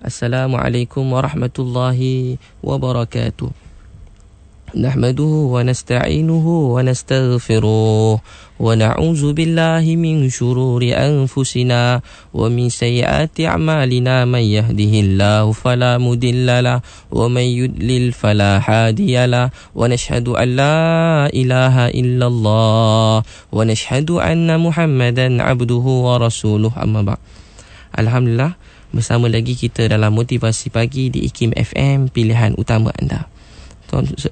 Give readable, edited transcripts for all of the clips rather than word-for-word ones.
Assalamualaikum warahmatullahi wabarakatuh. Nahmaduhu wa nasta'inuhu wa nastaghfiruh wa na'udzu billahi min shururi anfusina wa min sayyiati a'malina man yahdihillahu fala mudhillalah wa man yudlil fala hadiyalah wa nashhadu an la ilaha illallah wa nashhadu anna Muhammadan abduhu wa rasuluh. Amma ba'd. Alhamdulillah, bersama lagi kita dalam Motivasi Pagi di IKIM FM, pilihan utama anda.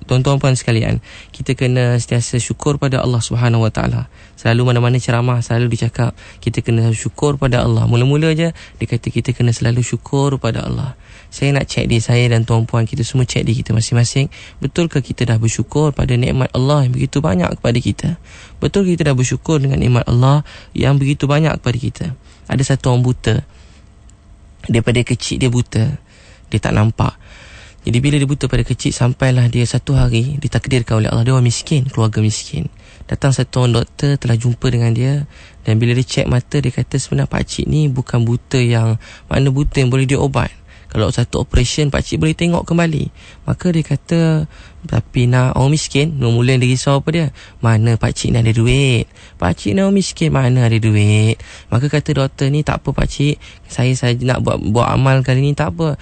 Tuan-tuan puan sekalian, kita kena sentiasa syukur pada Allah Subhanahu Wa Taala. Selalu mana-mana ceramah selalu dicakap kita kena syukur pada Allah. Mula-mula je dia kata kita kena selalu syukur pada Allah. Saya nak cek diri saya dan tuan-puan, kita semua cek diri kita masing-masing. Betulkah kita dah bersyukur pada nikmat Allah yang begitu banyak kepada kita? Betul kita dah bersyukur dengan nikmat Allah yang begitu banyak kepada kita? Ada satu orang buta. Daripada kecil dia buta, dia tak nampak. Jadi bila dia buta pada kecil, sampailah dia satu hari ditakdirkan oleh Allah, dia orang miskin, keluarga miskin. Datang satu orang doktor, telah jumpa dengan dia, dan bila dia cek mata, dia kata sebenarnya pakcik ni bukan buta yang, mana buta yang boleh diobat. Kalau satu operation, pakcik boleh tengok kembali. Maka dia kata, tapi nak orang miskin, mula-mula dia risau apa dia? Mana pakcik ni ada duit? Pakcik ni orang miskin, mana ada duit? Maka kata doktor ni, tak apa pakcik, saya nak buat amal kali ni, tak apa.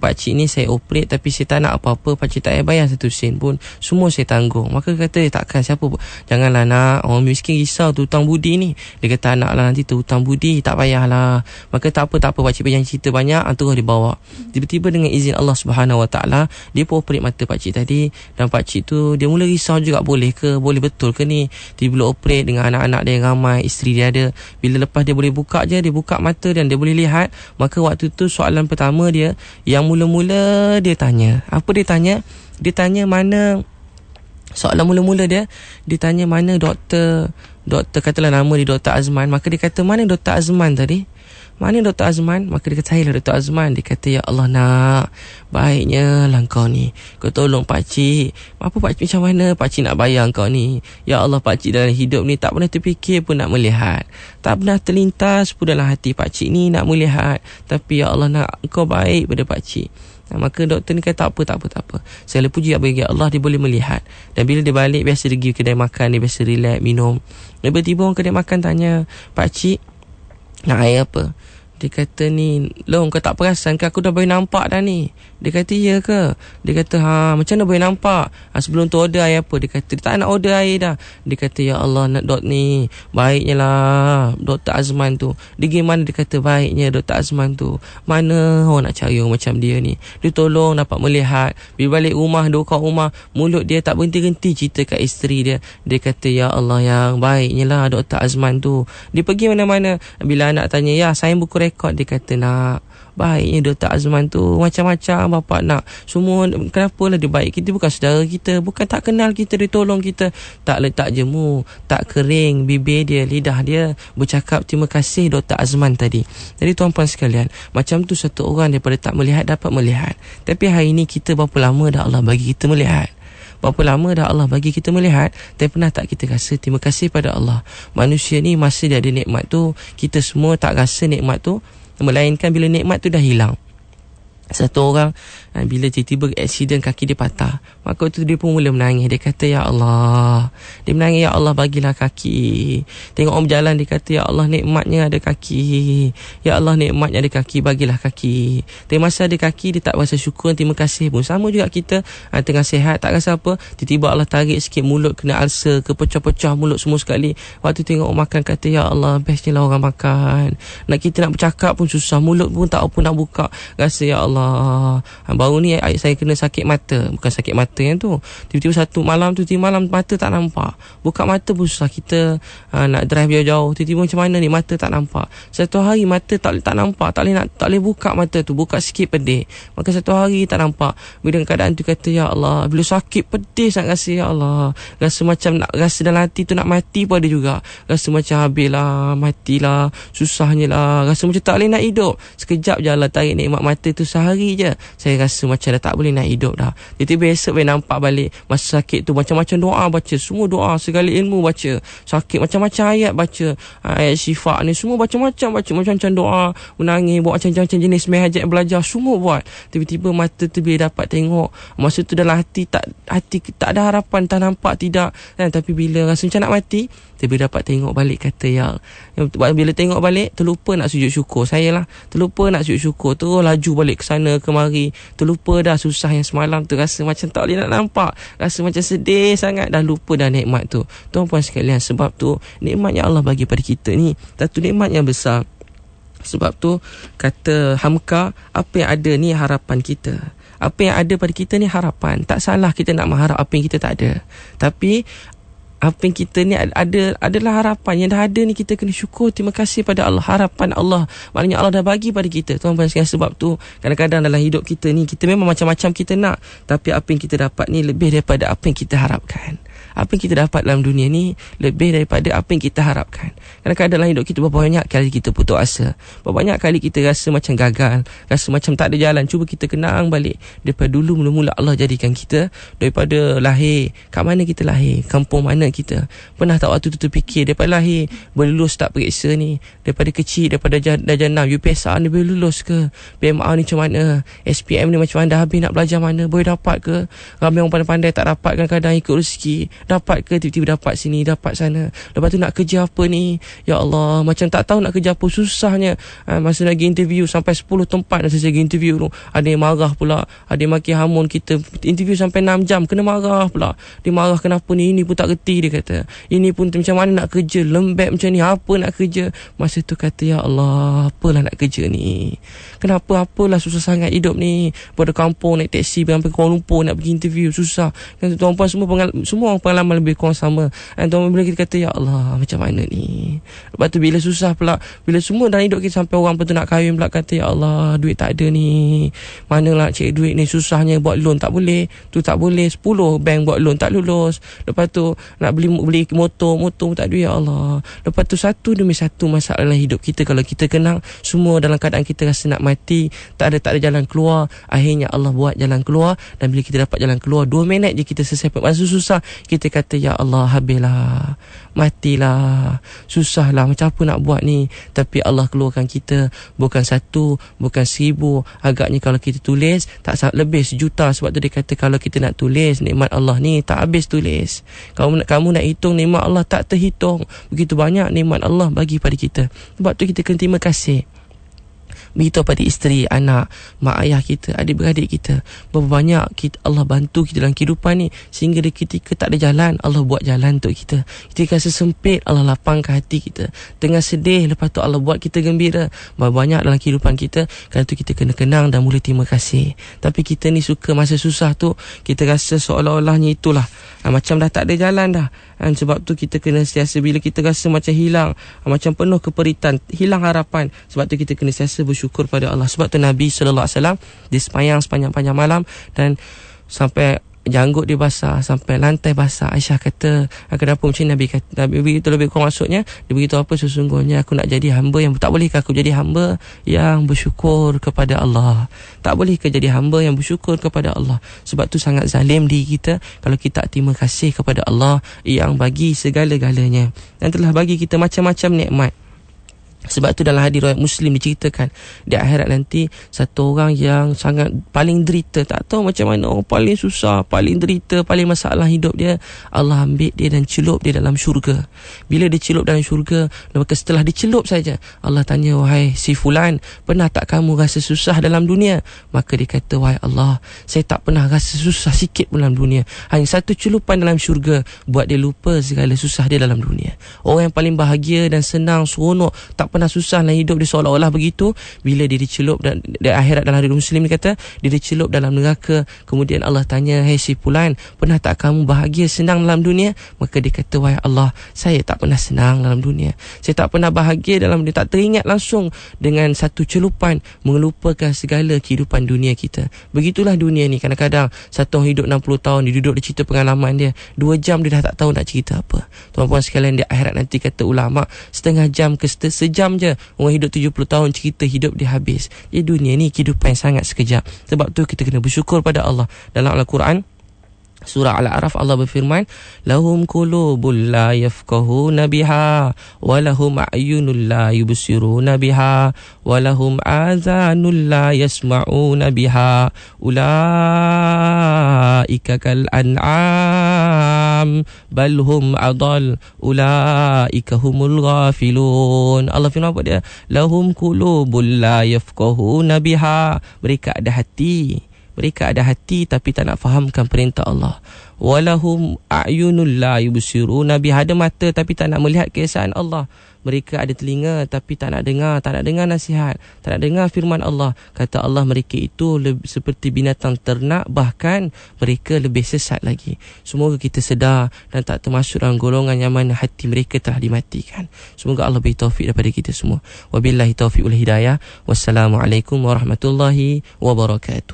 Pakcik ni saya operate, tapi saya tak nak apa-apa, pakcik tak payah bayar satu sen pun, semua saya tanggung. Maka kata, takkan siapa, janganlah nak, orang miskin risau tu hutang budi ni. Dia kata, anak lah nanti tu hutang budi, tak payahlah. Maka tak apa, pakcik yang cerita banyak, terus dia bawa. Tiba-tiba dengan izin Allah Subhanahu Wa Taala, dia pun operate mata pakcik tadi. Dan pakcik tu dia mula risau juga, boleh betul ke ni? Dia bila operate dengan anak-anak dia yang ramai, isteri dia ada. Bila lepas dia boleh buka je, dia buka mata dan dia boleh lihat. Maka waktu tu soalan pertama dia, yang mula-mula dia tanya. Apa dia tanya? Dia tanya mana, soalan mula-mula dia tanya mana doktor katalah nama dia Dr. Azman. Maka dia kata, mana Dr. Azman tadi? Mana Dr. Azman? Maka dia kata, saya lah Dr. Azman. Dia kata, ya Allah nak, baiknya lah kau ni, kau tolong pakcik. Apa pakcik macam mana pakcik nak bayar kau ni? Ya Allah, pakcik dalam hidup ni tak pernah terfikir pun nak melihat, tak pernah terlintas pun dalam hati pakcik ni nak melihat. Tapi ya Allah nak, kau baik pada pakcik. Maka doktor ni kata, tak apa. Saya puji bagi Allah, dia boleh melihat. Dan bila dia balik, biasa dia pergi kedai makan, dia biasa relax, minum. Tiba-tiba orang kedai makan tanya, pakcik nak air apa? Dia kata, ni Long, kau tak perasan ke aku dah boleh nampak dah ni? Dia kata, iya ke? Dia kata, macam mana boleh nampak? Sebelum tu order air apa? Dia kata, dia tak nak order air dah. Dia kata, ya Allah nak dok ni, baiknya lah Dr. Azman tu. Dia gimana? Dia kata, baiknya Dr. Azman tu. Mana orang nak cari orang macam dia ni? Dia tolong dapat melihat. Bila balik rumah, dia kat rumah, mulut dia tak berhenti-henti cerita kat isteri dia. Dia kata, ya Allah yang baiknya lah Dr. Azman tu. Dia pergi mana-mana, bila anak tanya, ya saya buku rekod, dia kata, nak, baiknya Dr. Azman tu, macam-macam bapak nak. Semua, kenapalah dia baik? Kita bukan saudara kita, bukan tak kenal kita, dia tolong kita. Tak letak jemu, tak kering bibir dia, lidah dia bercakap terima kasih Dr. Azman tadi. Jadi tuan-puan sekalian, macam tu satu orang daripada tak melihat dapat melihat. Tapi hari ini kita berapa lama dah Allah bagi kita melihat? Berapa lama dah Allah bagi kita melihat, tapi pernah tak kita rasa terima kasih pada Allah? Manusia ni masa dia ada nikmat tu, kita semua tak rasa nikmat tu, melainkan bila nikmat tu dah hilang. Satu orang bila tiba-tiba accident, kaki dia patah, maka tu dia pun mula menangis. Dia kata, ya Allah, dia menangis, ya Allah bagilah kaki. Tengok orang berjalan, dia kata, ya Allah nikmatnya ada kaki, ya Allah nikmatnya ada kaki, bagilah kaki. Tapi masa ada kaki, dia tak rasa syukur, terima kasih pun. Sama juga kita tengah sihat, tak rasa apa, tiba-tiba Allah tarik sikit mulut, kena ulcer, kepecah-pecah mulut semua sekali. Waktu tengok orang makan, kata, ya Allah bestnya lah orang makan. Kita nak bercakap pun susah, mulut pun tak apa nak buka. Rasa, ya Allah, baru ni saya kena sakit mata. Bukan sakit mata yang tu, tiba-tiba satu malam tu, tiba malam mata tak nampak, buka mata pun susah. Kita nak drive jauh-jauh, tiba-tiba macam mana ni, mata tak nampak. Satu hari mata tak nampak, tak boleh buka mata tu, buka sikit pedih. Maka satu hari tak nampak. Bila keadaan tu kata, ya Allah, bila sakit pedih sangat rasa, ya Allah, rasa macam nak, rasa dalam hati tu nak mati pun ada juga. Rasa macam habislah, matilah, susahnya lah, rasa macam tak boleh nak hidup. Sekejap je Allah tarik nikmat mata tu, sehari hari je saya rasa macam dah tak boleh nak hidup dah. Tiba-tiba esok saya nampak balik masa sakit tu macam-macam doa baca, semua doa, segala ilmu baca, sakit macam-macam ayat baca, ayat syifa ni semua macam-macam baca, macam-macam doa, menangis, buat macam-macam jenis mehajat belajar, semua buat. Tiba-tiba mata tu bila dapat tengok, masa tu dalam hati tak ada harapan, tak nampak tidak kan? Tapi bila rasa macam nak mati, tiba dapat tengok balik, kata bila tengok balik terlupa nak sujud syukur. Saya lah terlupa nak sujud syukur, terus laju balik ke sana kemari, terlupa dah susah yang semalam tu, rasa macam tak boleh nak nampak, rasa macam sedih sangat, dah lupa dah nikmat tu. Tuan-puan sekalian, sebab tu nikmat yang Allah bagi pada kita ni satu nikmat yang besar. Sebab tu kata Hamka, apa yang ada ni harapan kita. Apa yang ada pada kita ni harapan. Tak salah kita nak mengharap apa yang kita tak ada, tapi apa yang kita ni adalah harapan. Yang dah ada ni kita kena syukur, terima kasih pada Allah. Harapan Allah, maknanya Allah dah bagi pada kita. Tuan-tuan sekalian, sebab tu kadang-kadang dalam hidup kita ni, kita memang macam-macam kita nak, tapi apa yang kita dapat ni lebih daripada apa yang kita harapkan. Apa yang kita dapat dalam dunia ni lebih daripada apa yang kita harapkan. Kadang-kadang dalam hidup kita berapa banyak kali kita putus asa, berapa banyak kali kita rasa macam gagal, rasa macam tak ada jalan. Cuba kita kenang balik daripada dulu mula-mula Allah jadikan kita, daripada lahir, kat mana kita lahir, kampung mana kita. Pernah tak waktu tu terfikir daripada lahir boleh lulus tak periksa ni, daripada kecil, daripada darjah 6 UPSR ni boleh lulus ke, PMA ni macam mana, SPM ni macam mana, dah habis nak belajar mana, boleh dapat ke? Ramai orang pandai-pandai tak dapat, kadang-kadang ikut rezeki, dapat ke, tiba-tiba dapat sini, dapat sana. Lepas tu nak kerja apa ni, ya Allah, macam tak tahu nak kerja apa, susahnya. Masa lagi interview sampai 10 tempat dah selesai interview tu, ada yang marah pula, ada yang maki hamun kita, interview sampai 6 jam kena marah pula. Dia marah kenapa ni, ini pun tak reti, dia kata ini pun macam mana nak kerja, lembek macam ni, apa nak kerja. Masa tu kata, ya Allah, apalah nak kerja ni, kenapa, apalah susah sangat hidup ni. Pada kampung naik teksi sampai Kuala Lumpur nak pergi interview, susah kan. Tuan-puan semua orang pengalaman lebih kurang sama. Dan tuan-puan bila kita kata, ya Allah, macam mana ni. Lepas tu bila susah pula, bila semua dalam hidup kita, sampai orang pun tu nak kahwin pula, kata, ya Allah, duit tak ada ni, mana nak cari duit ni, susahnya buat loan tak boleh, tu tak boleh, 10 bank buat loan tak lulus. Lepas tu nak beli motor tak duit, ya Allah. Lepas tu satu demi satu masalah dalam hidup kita, kalau kita kenang, semua dalam keadaan kita rasa nak mati, tak ada jalan keluar. Akhirnya Allah buat jalan keluar, dan bila kita dapat jalan keluar, 2 minit je kita selesai masa susah, kita kata, ya Allah, habislah, matilah, susahlah, macam apa nak buat ni. Tapi Allah keluarkan kita, bukan 1, bukan 1000, agaknya kalau kita tulis tak lebih 1,000,000. Sebab tu dia kata, kalau kita nak tulis nikmat Allah ni tak habis tulis. Kamu nak hitung nikmat Allah tak terhitung. Begitu banyak nikmat Allah bagi pada kita. Sebab tu kita kena terima kasih. Begitu pada isteri, anak, mak ayah kita, adik-beradik kita. Berapa banyak Allah bantu kita dalam kehidupan ni, sehingga di ketika tak ada jalan, Allah buat jalan untuk kita. Ketika rasa sempit, Allah lapangkan hati kita. Tengah sedih, lepas tu Allah buat kita gembira. Berapa banyak dalam kehidupan kita. Kerana tu kita kena kenang dan mula terima kasih. Tapi kita ni suka masa susah tu, kita rasa seolah-olahnya itulah, macam dah tak ada jalan dah. Sebab tu kita kena sentiasa, bila kita rasa macam hilang, macam penuh keperitan, hilang harapan, sebab tu kita kena sentiasa bersyukur pada Allah. Sebab tu Nabi SAW, dia sembahyang sepanjang-panjang malam, dan sampai janggut dia basah, sampai lantai basah. Aisyah kata, kenapa macam Nabi kata, Nabi begitu lebih kurang maksudnya, dia beritahu apa, sesungguhnya aku nak jadi hamba yang, tak bolehkah aku jadi hamba yang bersyukur kepada Allah? Tak bolehkah jadi hamba yang bersyukur kepada Allah? Sebab tu sangat zalim diri kita kalau kita tak terima kasih kepada Allah yang bagi segala-galanya, dan telah bagi kita macam-macam nikmat. Sebab tu dalam hadis riwayat Muslim diceritakan, di akhirat nanti satu orang yang sangat paling derita, tak tahu macam mana, orang paling susah, paling derita, paling masalah hidup dia, Allah ambil dia dan celup dia dalam syurga. Bila dia celup dalam syurga, maka setelah dicelup saja, Allah tanya, wahai si fulan, pernah tak kamu rasa susah dalam dunia? Maka dia kata, wahai Allah, saya tak pernah rasa susah sikit pun dalam dunia. Hanya satu celupan dalam syurga buat dia lupa segala susah dia dalam dunia. Orang yang paling bahagia dan senang, seronok, tak pernah susah dalam hidup dia, seolah-olah begitu, bila dia dicelup dan di akhirat. Dalam hadis Muslim dia kata, dia dicelup dalam neraka. Kemudian Allah tanya, hei si fulan, pernah tak kamu bahagia, senang dalam dunia? Maka dia kata, wahai Allah, saya tak pernah senang dalam dunia, saya tak pernah bahagia dalam dunia, tak teringat langsung dengan satu celupan melupakan segala kehidupan dunia kita. Begitulah dunia ni. Kadang-kadang satu orang hidup 60 tahun, dia duduk, dia cerita pengalaman dia, 2 jam dia dah tak tahu nak cerita apa. Tuan-puan sekalian, di akhirat nanti kata ulama, setengah jam ke sejam sejam je. Orang hidup 70 tahun, cerita hidup dia habis. Jadi dunia ni kehidupan yang sangat sekejap. Sebab tu kita kena bersyukur pada Allah. Dalam Al-Quran Surah Al-A'raf Allah berfirman, lahum qulubul la yafqahuna biha wa lahum a'yunul la yubsiruna biha wa lahum adhanul la yasma'una biha ulaika kal an'am bal hum adall ulaika humul ghafilun. Allah firman apa dia? Lahum qulubul la yafqahuna biha. Mereka ada hati tapi tak nak fahamkan perintah Allah. Walahum a'yunul la yubsiruna biha. Ada mata tapi tak nak melihat keesaan Allah. Mereka ada telinga tapi tak nak dengar nasihat, tak nak dengar firman Allah. Kata Allah, mereka itu seperti binatang ternak, bahkan mereka lebih sesat lagi. Semoga kita sedar dan tak termasuk dalam golongan yang mana hati mereka telah dimatikan. Semoga Allah beri taufik daripada kita semua. Wabillahi taufiq wal hidayah. Wassalamualaikum warahmatullahi wabarakatuh.